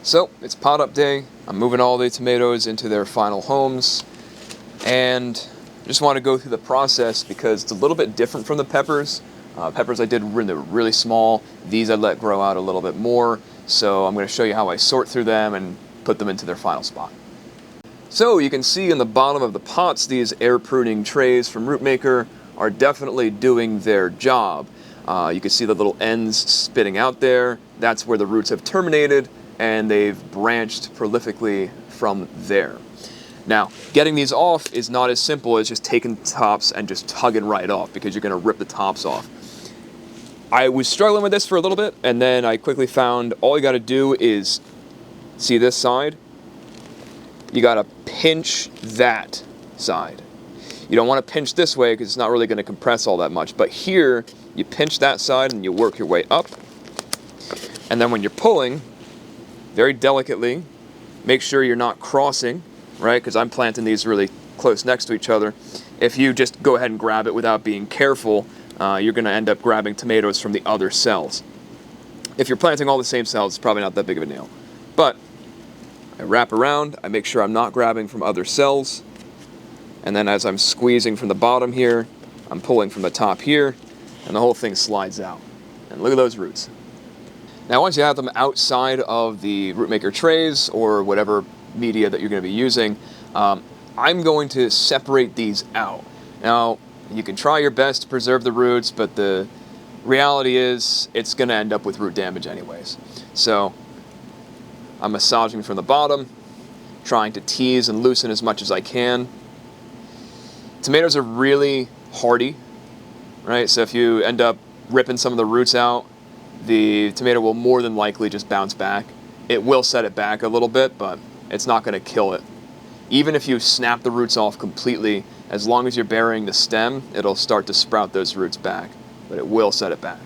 So it's pot up day. I'm moving all the tomatoes into their final homes, and just want to go through the process because it's a little bit different from the peppers. Peppers I did when they were really small. These I let grow out a little bit more. So I'm going to show you how I sort through them and put them into their final spot. So you can see in the bottom of the pots, these air pruning trays from Rootmaker are definitely doing their job. You can see the little ends spitting out there. That's where the roots have terminated, and they've branched prolifically from there. Now, getting these off is not as simple as just taking the tops and just tugging right off, because you're going to rip the tops off. I was struggling with this for a little bit, and then I quickly found all you got to do is, see this side? You got to pinch that side. You don't want to pinch this way because it's not really going to compress all that much, but here, you pinch that side and you work your way up. And then when you're pulling, very delicately, make sure you're not crossing, right? Because I'm planting these really close next to each other. If you just go ahead and grab it without being careful, you're going to end up grabbing tomatoes from the other cells. If you're planting all the same cells, it's probably not that big of a deal. But I wrap around, I make sure I'm not grabbing from other cells, and then as I'm squeezing from the bottom here, I'm pulling from the top here, and the whole thing slides out. And look at those roots. Now once you have them outside of the Rootmaker trays or whatever media that you're going to be using, I'm going to separate these out. Now you can try your best to preserve the roots, but the reality is it's going to end up with root damage anyways. So I'm massaging from the bottom, trying to tease and loosen as much as I can. Tomatoes are really hardy, right? So if you end up ripping some of the roots out, the tomato will more than likely just bounce back. It will set it back a little bit, but it's not going to kill it. Even if you snap the roots off completely, as long as you're burying the stem, it'll start to sprout those roots back, but it will set it back.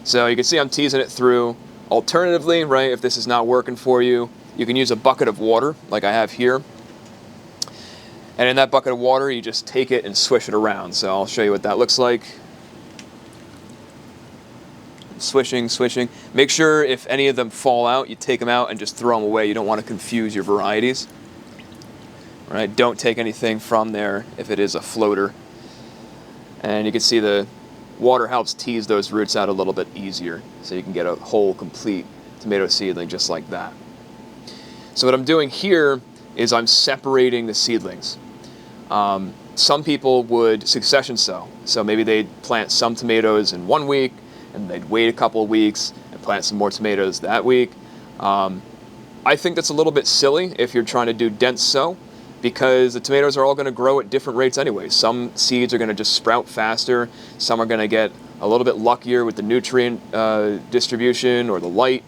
So you can see I'm teasing it through. Alternatively, right, if this is not working for you, you can use a bucket of water like I have here. And in that bucket of water, you just take it and swish it around. So I'll show you what that looks like. Swishing, swishing. Make sure if any of them fall out, you take them out and just throw them away. You don't want to confuse your varieties. Right? Don't take anything from there if it is a floater. And you can see the water helps tease those roots out a little bit easier, so you can get a whole, complete tomato seedling just like that. So what I'm doing here is I'm separating the seedlings. Some people would succession sow. So maybe they'd plant some tomatoes in 1 week, and they'd wait a couple of weeks and plant some more tomatoes that week. I think that's a little bit silly if you're trying to do dense sow, because the tomatoes are all going to grow at different rates anyway. Some seeds are going to just sprout faster. Some are going to get a little bit luckier with the nutrient distribution or the light,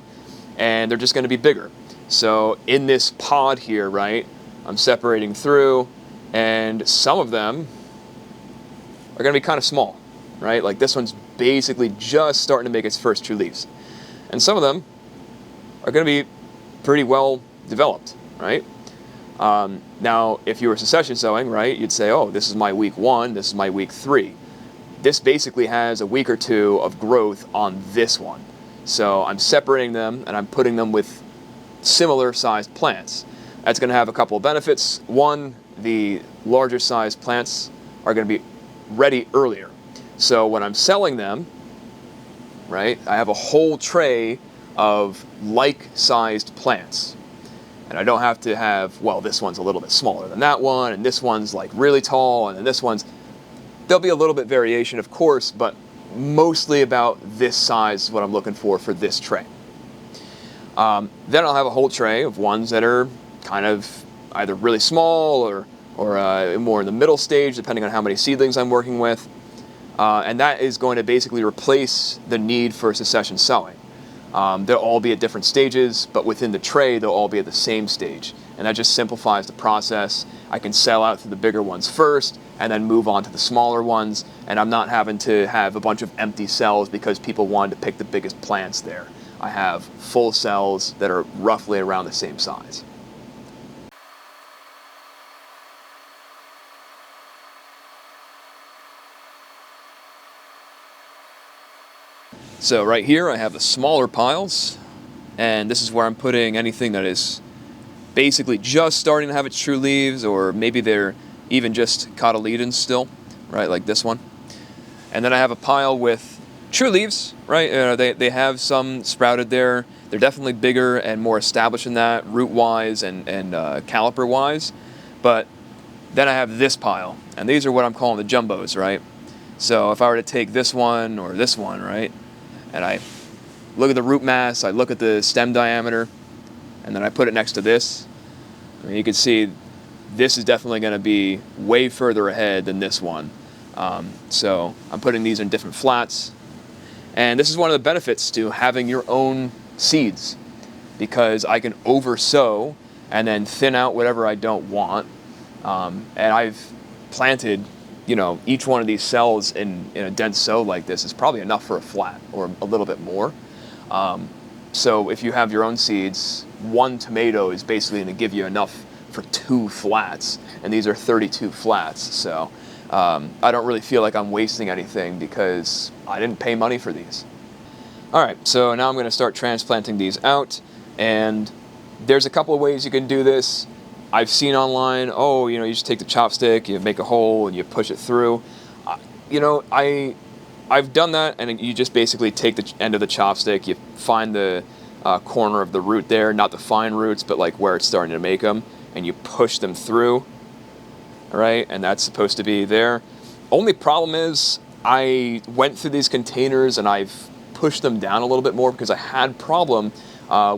and they're just going to be bigger. So in this pod here, right, I'm separating through, and some of them are going to be kind of small, right? Like this one's basically just starting to make its first two leaves. And some of them are going to be pretty well developed, right? Now, if you were succession sowing, right, you'd say, oh, this is my week 1, this is my week 3. This basically has a week or two of growth on this one. So I'm separating them and I'm putting them with similar sized plants. That's going to have a couple of benefits. One, the larger sized plants are going to be ready earlier. So when I'm selling them, right, I have a whole tray of like-sized plants. And I don't have to have, well, this one's a little bit smaller than that one, and this one's like really tall, and then this one's, there'll be a little bit variation, of course, but mostly about this size is what I'm looking for this tray. Then I'll have a whole tray of ones that are kind of either really small or more in the middle stage, depending on how many seedlings I'm working with. And that is going to basically replace the need for succession sowing. They'll all be at different stages, but within the tray, they'll all be at the same stage. And that just simplifies the process. I can sell out to the bigger ones first, and then move on to the smaller ones, and I'm not having to have a bunch of empty cells because people wanted to pick the biggest plants there. I have full cells that are roughly around the same size. So right here I have the smaller piles, And this is where I'm putting anything that is basically just starting to have its true leaves, or maybe they're even just cotyledons still, right, like this one. And then I have a pile with true leaves, right? They have some sprouted there. They're definitely bigger and more established in that, root-wise and caliper-wise. But then I have this pile, and these are what I'm calling the jumbos, right? So if I were to take this one or this one, right, and I look at the root mass, I look at the stem diameter, and then I put it next to this, I mean, you can see this is definitely going to be way further ahead than this one. So I'm putting these in different flats. And this is one of the benefits to having your own seeds, because I can oversow and then thin out whatever I don't want. And I've planted, each one of these cells in a dense sow like this is probably enough for a flat or a little bit more. So if you have your own seeds, one tomato is basically going to give you enough for 2 flats, and these are 32 flats. So I don't really feel like I'm wasting anything because I didn't pay money for these. All right, so now I'm going to start transplanting these out, and there's a couple of ways you can do this. I've seen online, you just take the chopstick, you make a hole, and you push it through. I've done that, and you just basically take the end of the chopstick, you find the corner of the root there, not the fine roots, but like where it's starting to make them, and you push them through, right? And that's supposed to be there. Only problem is I went through these containers and I've pushed them down a little bit more because I had problem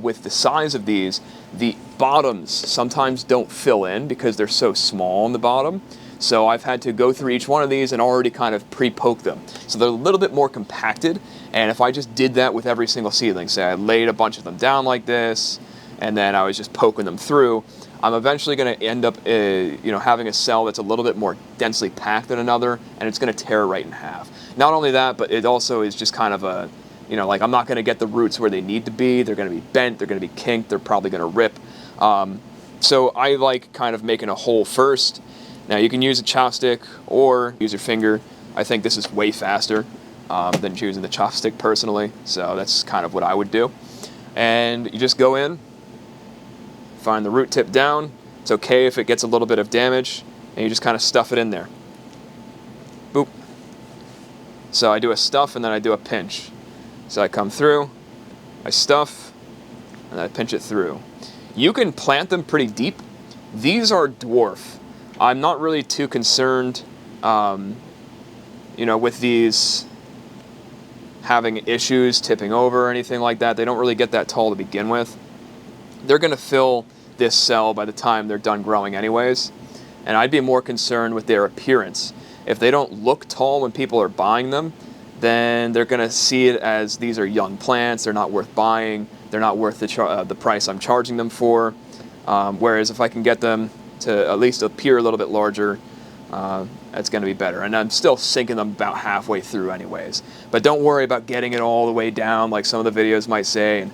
with the size of these. The bottoms sometimes don't fill in because they're so small on the bottom. So I've had to go through each one of these and already kind of pre-poke them. So they're a little bit more compacted. And if I just did that with every single seedling, say I laid a bunch of them down like this, and then I was just poking them through, I'm eventually going to end up having a cell that's a little bit more densely packed than another, and it's going to tear right in half. Not only that, but it also is just kind of a, I'm not going to get the roots where they need to be. They're going to be bent, they're going to be kinked, they're probably going to rip. So I like kind of making a hole first. Now you can use a chopstick or use your finger. I think this is way faster than choosing the chopstick personally, so that's kind of what I would do. And you just go in, find the root tip down. It's okay if it gets a little bit of damage, and you just kind of stuff it in there. Boop. So I do a stuff and then I do a pinch. So I come through, I stuff, and I pinch it through. You can plant them pretty deep. These are dwarf. I'm not really too concerned, with these having issues tipping over or anything like that. They don't really get that tall to begin with. They're going to fill this cell by the time they're done growing anyways. And I'd be more concerned with their appearance. If they don't look tall when people are buying them, then they're going to see it as these are young plants, they're not worth buying, they're not worth the price I'm charging them for. Whereas if I can get them to at least appear a little bit larger, that's going to be better. And I'm still sinking them about halfway through anyways. But don't worry about getting it all the way down like some of the videos might say, and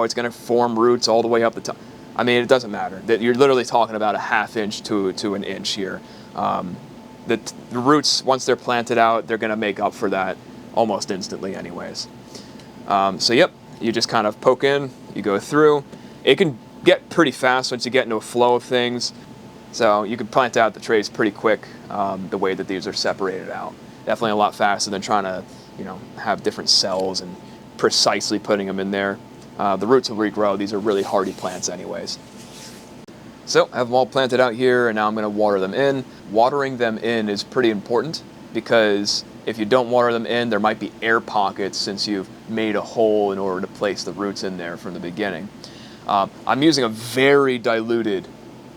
it's going to form roots all the way up the top. I mean, it doesn't matter. You're literally talking about a ½ inch to an inch here. The roots, once they're planted out, they're going to make up for that almost instantly anyways. So yep, you just kind of poke in, you go through. It can get pretty fast once you get into a flow of things. So you can plant out the trays pretty quick the way that these are separated out. Definitely a lot faster than trying to, have different cells and precisely putting them in there. The roots will regrow. These are really hardy plants anyways. So I have them all planted out here, and now I'm going to water them in. Watering them in is pretty important because if you don't water them in, there might be air pockets since you've made a hole in order to place the roots in there from the beginning. I'm using a very diluted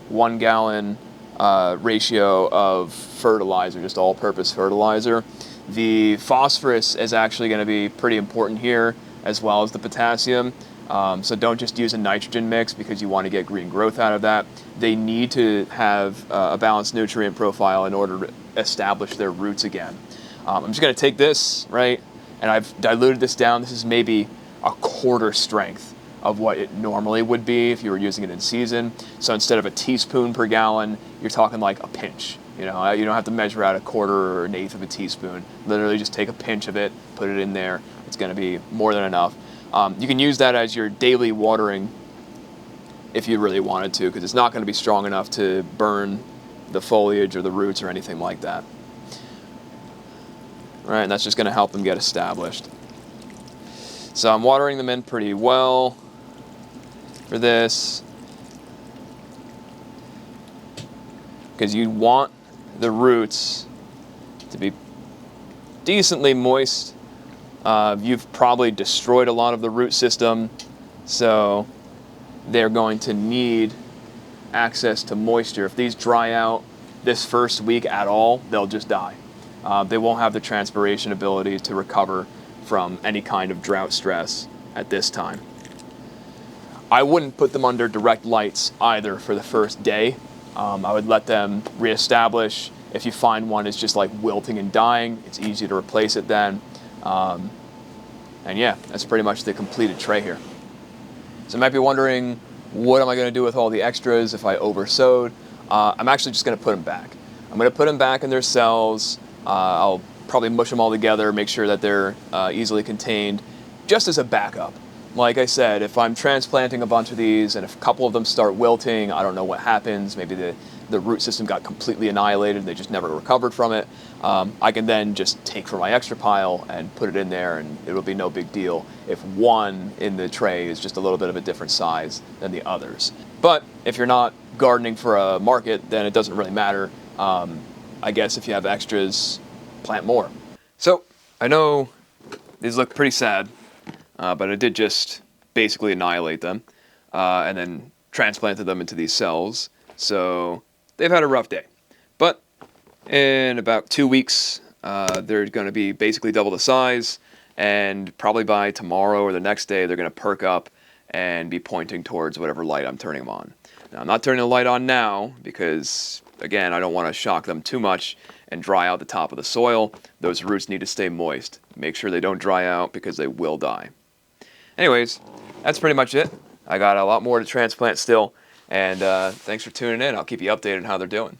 1 gallon ratio of fertilizer, just all-purpose fertilizer. The phosphorus is actually going to be pretty important here, as well as the potassium. So don't just use a nitrogen mix because you want to get green growth out of that. They need to have a balanced nutrient profile in order to establish their roots again. I'm just going to take this, right, and I've diluted this down. This is maybe a quarter strength of what it normally would be if you were using it in season. So instead of a teaspoon per gallon, you're talking like a pinch. You don't have to measure out a quarter or an eighth of a teaspoon. Literally just take a pinch of it, put it in there. It's going to be more than enough. You can use that as your daily watering if you really wanted to, because it's not going to be strong enough to burn the foliage or the roots or anything like that. All right, and that's just going to help them get established. So I'm watering them in pretty well for this, because you want the roots to be decently moist. You've probably destroyed a lot of the root system, so they're going to need access to moisture. If these dry out this first week at all, they'll just die. They won't have the transpiration ability to recover from any kind of drought stress at this time. I wouldn't put them under direct lights either for the first day. I would let them reestablish. If you find one is just like wilting and dying, it's easy to replace it then. And yeah, that's pretty much the completed tray here. So you might be wondering, what am I going to do with all the extras if I oversowed? I'm actually just going to put them back. I'm going to put them back in their cells. I'll probably mush them all together, make sure that they're easily contained, just as a backup. Like I said, if I'm transplanting a bunch of these and if a couple of them start wilting, I don't know what happens. Maybe the root system got completely annihilated and they just never recovered from it. I can then just take from my extra pile and put it in there, and it'll be no big deal if one in the tray is just a little bit of a different size than the others. But if you're not gardening for a market, then it doesn't really matter. I guess if you have extras, plant more. So I know these look pretty sad, but I did just basically annihilate them and then transplanted them into these cells. So they've had a rough day. But in about 2 weeks, they're going to be basically double the size, and probably by tomorrow or the next day, they're going to perk up and be pointing towards whatever light I'm turning them on. Now, I'm not turning the light on now because, again, I don't want to shock them too much and dry out the top of the soil. Those roots need to stay moist. Make sure they don't dry out because they will die. Anyways, that's pretty much it. I got a lot more to transplant still, and thanks for tuning in. I'll keep you updated on how they're doing.